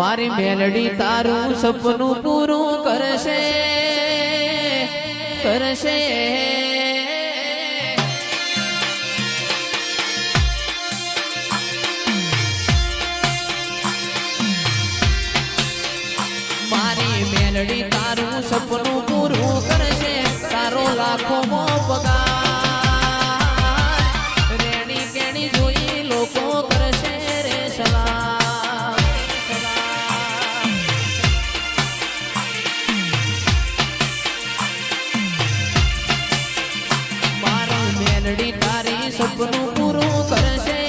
મારી મેલડી તારું સપનું પૂરું કરશે કરશે મારી મેલડી તારું સપનું પૂરું કરશે તારો લાખોમો પગાર રેણી કેણી જોઈ લોકો કરશે રે સલામ તારી સપનું પૂરું કરશે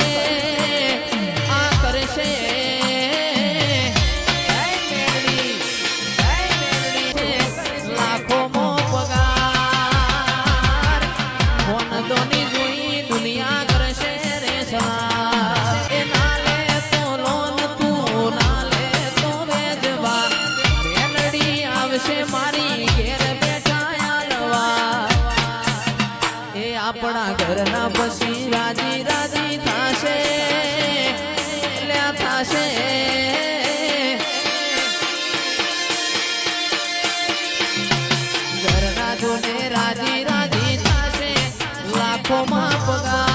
આ કરશે લાખોમો પગાર મોન દોની જોઈ દુનિયા કરશે રે સલાહ એ ના લે તો લોન તું ના લે તો વેદવા મેલડી આવશે મારી ઘેર બેઠા આલવા એ આપણા ઘરના પછી રાજી રાજી થાશે લ્યા થાશે ઘરના જોને રાજી રાજી થાશે લાખોમાં પગાર